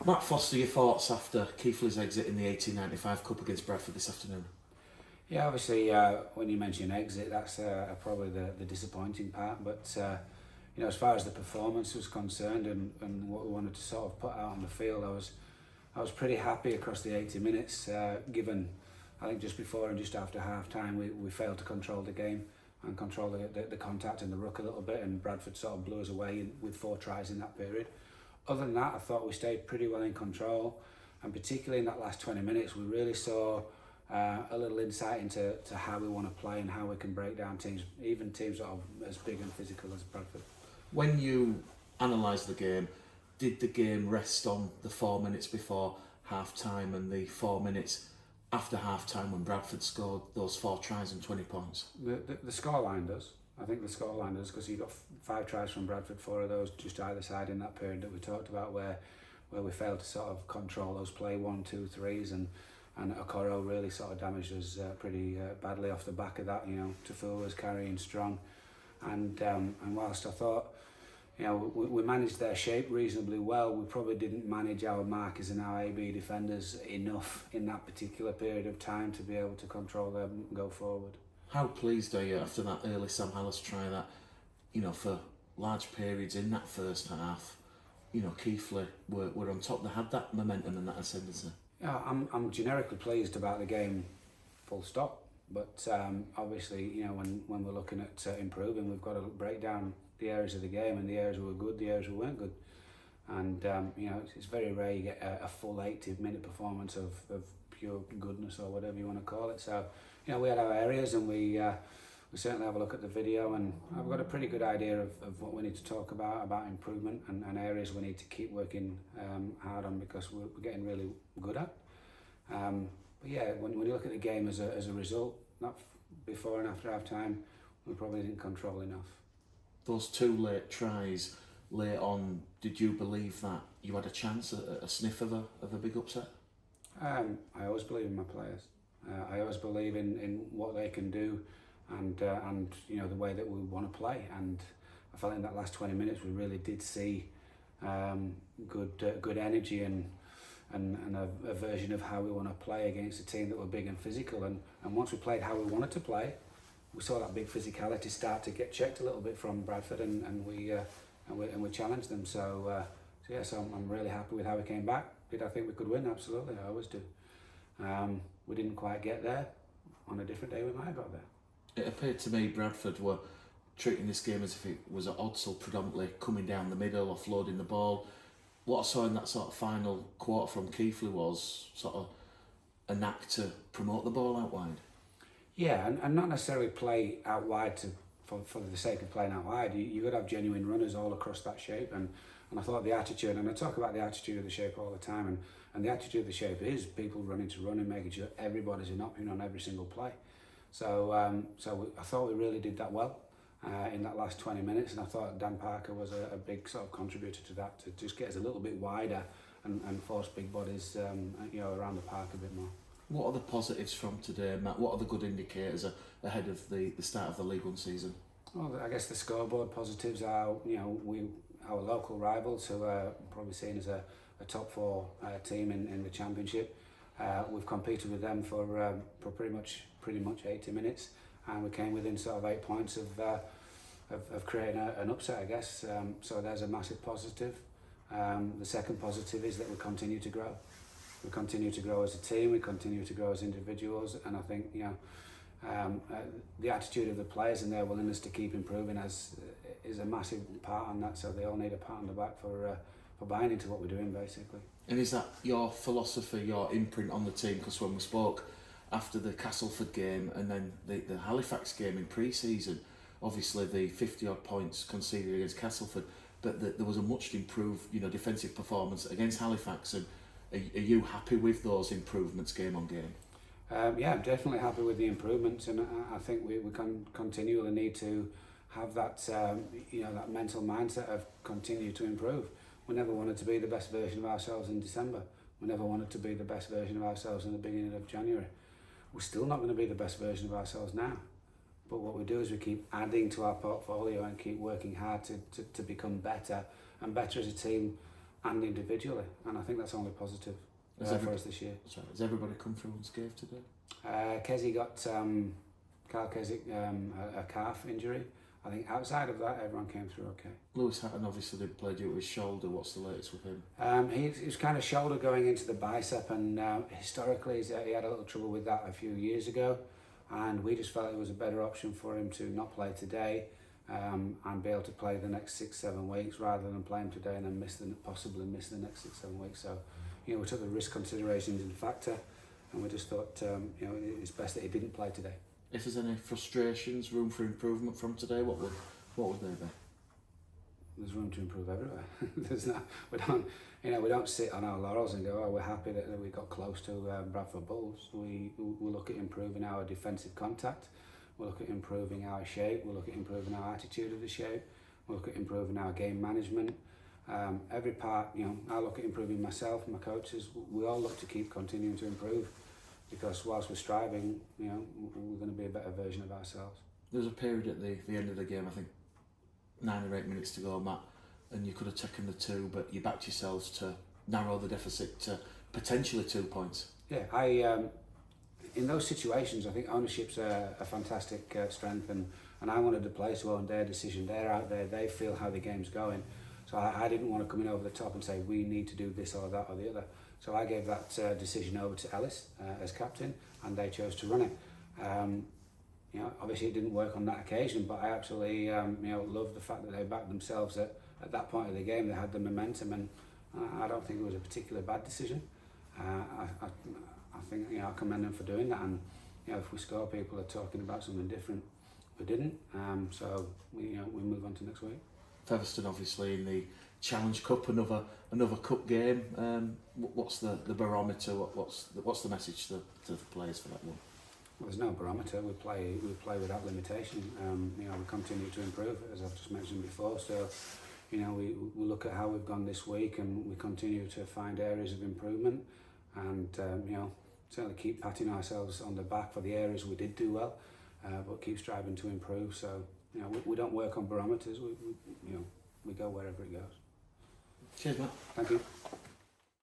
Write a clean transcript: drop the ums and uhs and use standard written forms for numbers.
Matt Foster, your thoughts after Keithley's exit in the 1895 Cup against Bradford this afternoon? Yeah, obviously, when you mention exit, that's probably the disappointing part. But as far as the performance was concerned and what we wanted to sort of put out on the field, I was pretty happy across the 80 minutes. Given, I think just before and just after half time, we failed to control the game and control the contact in the ruck a little bit, and Bradford sort of blew us away with 4 tries in that period. Other than that, I thought we stayed pretty well in control, and particularly in that last 20 minutes, we really saw a little insight into how we want to play and how we can break down teams, even teams that are as big and physical as Bradford. When you analysed the game, did the game rest on the 4 minutes before half time and the 4 minutes after half time when Bradford scored those 4 tries and 20 points? The scoreline does. I think the scoreline does, because you got 5 tries from Bradford, 4 of those just either side in that period that we talked about, where we failed to sort of control those play 1, 2, 3s, and Okoro really sort of damaged us pretty badly off the back of that. Tafua was carrying strong, and whilst I thought we managed their shape reasonably well, we probably didn't manage our markers and our AB defenders enough in that particular period of time to be able to control them and go forward. How pleased are you after that early Sam Hallis try that, for large periods in that first half, Keithley were on top, they had that momentum and that ascendancy? Yeah, I'm generically pleased about the game, full stop. But obviously, when we're looking at improving, we've got to break down the areas of the game, and the areas were good, the areas who weren't good. And it's very rare you get a full 80-minute performance of pure goodness, or whatever you want to call it. So we had our areas, and we certainly have a look at the video, and I've got a pretty good idea of what we need to talk about improvement, and areas we need to keep working hard on, because we're getting really good at. But yeah, when you look at the game as a result, not before and after half time, we probably didn't control enough. Those 2 late tries late on, did you believe that you had a chance, a sniff of a big upset? I always believe in my players. I always believe in what they can do, and the way that we want to play. And I felt in that last 20 minutes we really did see good energy and a version of how we want to play against a team that were big and physical. And once we played how we wanted to play, we saw that big physicality start to get checked a little bit from Bradford, and we challenged them. So I'm really happy with how we came back. Did I think we could win? Absolutely, I always do. We didn't quite get there. On a different day, we might have got there. It appeared to me Bradford were treating this game as if it was at odds, so predominantly coming down the middle, offloading the ball. What I saw in that sort of final quarter from Keithley was sort of a knack to promote the ball out wide. Yeah, and not necessarily play out wide for the sake of playing out wide. You've got to have genuine runners all across that shape, and I thought the attitude, and I talk about the attitude of the shape all the time, and the attitude of the shape is people running to run and making sure everybody's an option on every single play. So I thought we really did that well in that last 20 minutes, and I thought Dan Parker was a big sort of contributor to that, to just get us a little bit wider and force big bodies around the park a bit more. What are the positives from today, Matt? What are the good indicators ahead of the start of the League One season? Well, I guess the scoreboard positives are, our local rivals, who are probably seen as a top 4 team in the Championship. We've competed with them for pretty much 80 minutes, and we came within sort of 8 points of creating an upset, I guess. So there's a massive positive. The second positive is that we continue to grow. We continue to grow as a team, we continue to grow as individuals, and I think the attitude of the players and their willingness to keep improving is a massive part on that. So they all need a pat on the back for buying into what we're doing, basically. And is that your philosophy, your imprint on the team? Because when we spoke after the Castleford game and then the Halifax game in pre-season, obviously the 50-odd points conceded against Castleford, but there was a much improved defensive performance against Halifax. And are you happy with those improvements game on game? Yeah, I'm definitely happy with the improvements, and I think we can continually need to have that that mental mindset of continue to improve. We never wanted to be the best version of ourselves in December. We never wanted to be the best version of ourselves in the beginning of January. We're still not going to be the best version of ourselves now. But what we do is we keep adding to our portfolio and keep working hard to become better and better as a team and individually, and I think that's only positive for us this year. Sorry, has everybody come through unscathed today? Kessie got Kyle Keswick a calf injury. I think outside of that, everyone came through okay. Lewis Hatton obviously didn't play due to his shoulder. What's the latest with him? He was kind of shoulder going into the bicep, and historically he had a little trouble with that a few years ago, and we just felt it was a better option for him to not play today and be able to play the next 6-7 weeks rather than play him today and then possibly miss the next 6-7 weeks. So, we took the risk considerations into factor, and we just thought it's best that he didn't play today. If there's any frustrations, room for improvement from today, what would they be? There's room to improve everywhere. We don't sit on our laurels and go, oh, we're happy that we got close to Bradford Bulls. We look at improving our defensive contact. We'll look at improving our shape. We'll look at improving our attitude of the shape. We'll look at improving our game management. Every part, I look at improving myself, my coaches. We all look to keep continuing to improve, because whilst we're striving, we're going to be a better version of ourselves. There was a period at the end of the game, I think 9 or 8 minutes to go, Matt, and you could have taken the 2, but you backed yourselves to narrow the deficit to potentially 2 points. Yeah, in those situations, I think ownership's a fantastic strength, and I wanted the players to own their decision. They're out there, they feel how the game's going. So I didn't want to come in over the top and say, we need to do this or that or the other. So I gave that decision over to Ellis as captain, and they chose to run it. Obviously it didn't work on that occasion, but I absolutely love the fact that they backed themselves at that point of the game. They had the momentum, and I don't think it was a particularly bad decision. I think I commend them for doing that, and if we score, people are talking about something different. We didn't, so we move on to next week. Featherstone obviously in the Challenge Cup, another cup game. What's the barometer? What's the message to the players for that one? Well, there's no barometer. We play without limitation. We continue to improve, as I've just mentioned before. So, we look at how we've gone this week, and we continue to find areas of improvement, and certainly keep patting ourselves on the back for the areas we did do well, but keep striving to improve. So, we don't work on barometers. We go wherever it goes. Cheers, Matt. Thank you.